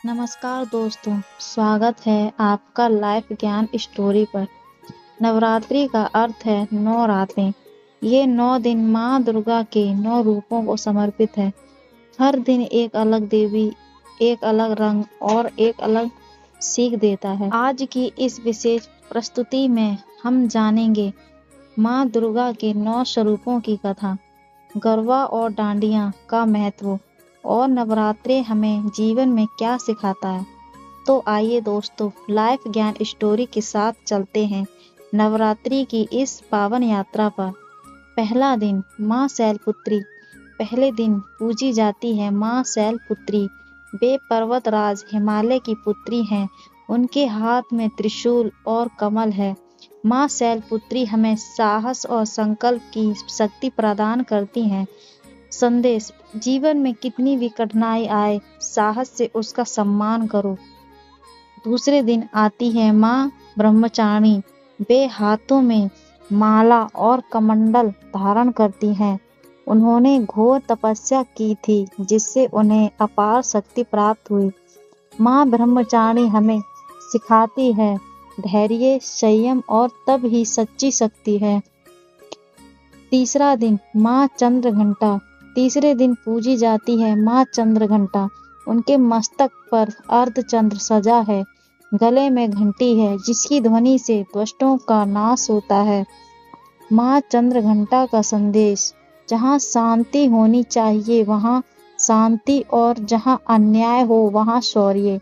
नमस्कार दोस्तों, स्वागत है आपका लाइफ ज्ञान स्टोरी पर। नवरात्रि का अर्थ है 9 रातें। ये 9 दिन माँ दुर्गा के 9 रूपों को समर्पित है। हर दिन एक अलग देवी, एक अलग रंग और एक अलग सीख देता है। आज की इस विशेष प्रस्तुति में हम जानेंगे माँ दुर्गा के 9 स्वरूपों की कथा, गरबा और डांडिया का महत्व और नवरात्रे हमें जीवन में क्या सिखाता है। तो आइए दोस्तों, लाइफ ज्ञान स्टोरी के साथ चलते हैं नवरात्रि की इस पावन यात्रा पर। पहला दिन, माँ शैलपुत्री। पहले दिन पूजी जाती है माँ शैलपुत्री। वे पर्वतराज हिमालय की पुत्री हैं। उनके हाथ में त्रिशूल और कमल है। माँ शैलपुत्री हमें साहस और संकल्प की शक्ति प्रदान करती हैं। संदेश: जीवन में कितनी भी कठिनाई आए, साहस से उसका सम्मान करो। दूसरे दिन आती है माँ ब्रह्मचारिणी। वे हाथों में माला और कमंडल धारण करती हैं। उन्होंने घोर तपस्या की थी, जिससे उन्हें अपार शक्ति प्राप्त हुई। माँ ब्रह्मचारिणी हमें सिखाती है धैर्य, संयम और तब ही सच्ची शक्ति है। तीसरा दिन, माँ चंद्रघंटा। तीसरे दिन पूजी जाती है माँ चंद्रघंटा। उनके मस्तक पर अर्धचंद्र सजा है। गले में घंटी है, जिसकी ध्वनि से दुष्टों का नाश होता है। माँ चंद्रघंटा का संदेश: जहाँ शांति होनी चाहिए वहाँ शांति, और जहाँ अन्याय हो वहाँ शौर्य।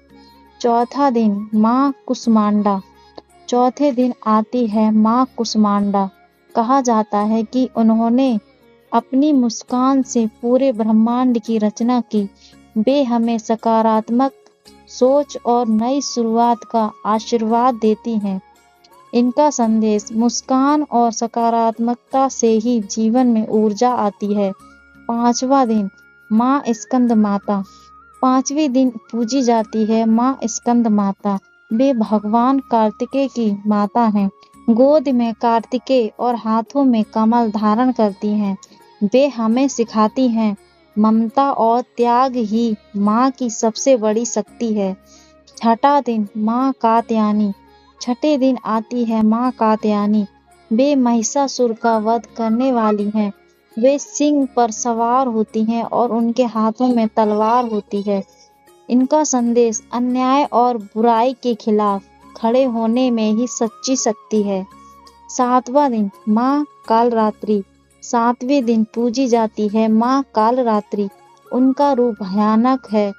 चौथा दिन, माँ कुष्मांडा। चौथे दिन आती है माँ कुष्मांडा। कहा जाता है कि उन्होंने अपनी मुस्कान से पूरे ब्रह्मांड की रचना की। वे हमें सकारात्मक सोच और नई शुरुआत का आशीर्वाद देती हैं। इनका संदेश: मुस्कान और सकारात्मकता से ही जीवन में ऊर्जा आती है। पांचवा दिन, माँ स्कंद माता। पांचवें दिन पूजी जाती है माँ स्कंद माता। वे भगवान कार्तिकेय की माता हैं। गोद में कार्तिकेय और हाथों में कमल धारण करती हैं। वे हमें सिखाती हैं ममता और त्याग ही माँ की सबसे बड़ी शक्ति है। छठा दिन, माँ कात्यायनी। छठे दिन आती है माँ कात्यायनी। वे महिषासुर का वध करने वाली हैं। वे सिंह पर सवार होती हैं और उनके हाथों में तलवार होती है। इनका संदेश: अन्याय और बुराई के खिलाफ खड़े होने में ही सच्ची शक्ति है। सातवां दिन, माँ कालरात्रि। सातवें दिन पूजी जाती है माँ कालरात्रि। उनका रूप भयानक है,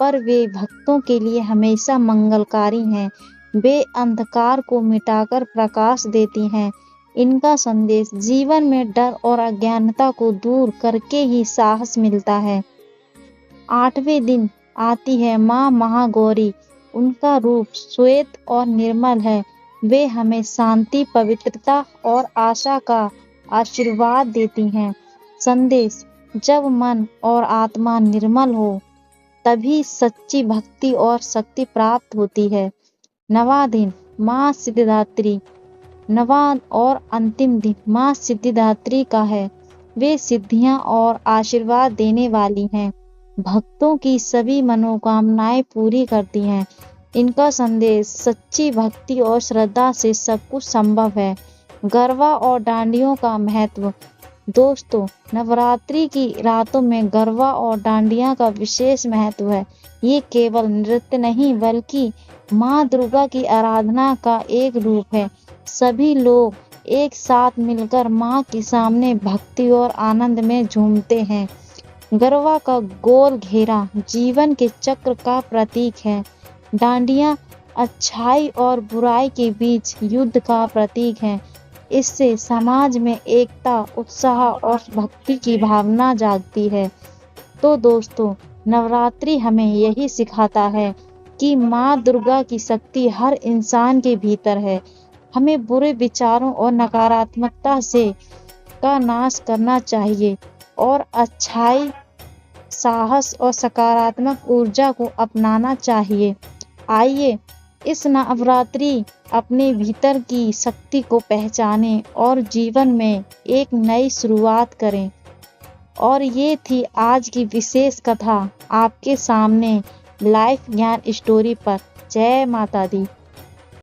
पर वे भक्तों के लिए हमेशा मंगलकारी हैं। वे अंधकार को मिटाकर प्रकाश देती हैं। इनका संदेश: जीवन में डर और अज्ञानता को दूर करके ही साहस मिलता है। आठवें दिन आती है माँ महागौरी। उनका रूप श्वेत और निर्मल है। वे हमें शांति, पवित्रता और आशा का आशीर्वाद देती हैं। संदेश: जब मन और आत्मा निर्मल हो, तभी सच्ची भक्ति और शक्ति प्राप्त होती है। नवा दिन, माँ सिद्धिदात्री। नवा और अंतिम दिन माँ सिद्धिदात्री का है। वे सिद्धियां और आशीर्वाद देने वाली हैं। भक्तों की सभी मनोकामनाएं पूरी करती हैं। इनका संदेश: सच्ची भक्ति और श्रद्धा से सब कुछ संभव है। गरबा और डांडियों का महत्व। दोस्तों, नवरात्रि की रातों में गरबा और डांडिया का विशेष महत्व है। ये केवल नृत्य नहीं, बल्कि माँ दुर्गा की आराधना का एक रूप है। सभी लोग एक साथ मिलकर माँ के सामने भक्ति और आनंद में झूमते हैं। गरबा का गोल घेरा जीवन के चक्र का प्रतीक है। डांडिया अच्छाई और बुराई के बीच युद्ध का प्रतीक है। इससे समाज में एकता, उत्साह और भक्ति की भावना जागती है। तो दोस्तों, नवरात्रि हमें यही सिखाता है कि माँ दुर्गा की शक्ति हर इंसान के भीतर है। हमें बुरे विचारों और नकारात्मकता से का नाश करना चाहिए और अच्छाई, साहस और सकारात्मक ऊर्जा को अपनाना चाहिए। आइए इस नवरात्रि अपने भीतर की शक्ति को पहचानें और जीवन में एक नई शुरुआत करें। और ये थी आज की विशेष कथा आपके सामने। लाइफ ज्ञान स्टोरी पर। जय माता दी।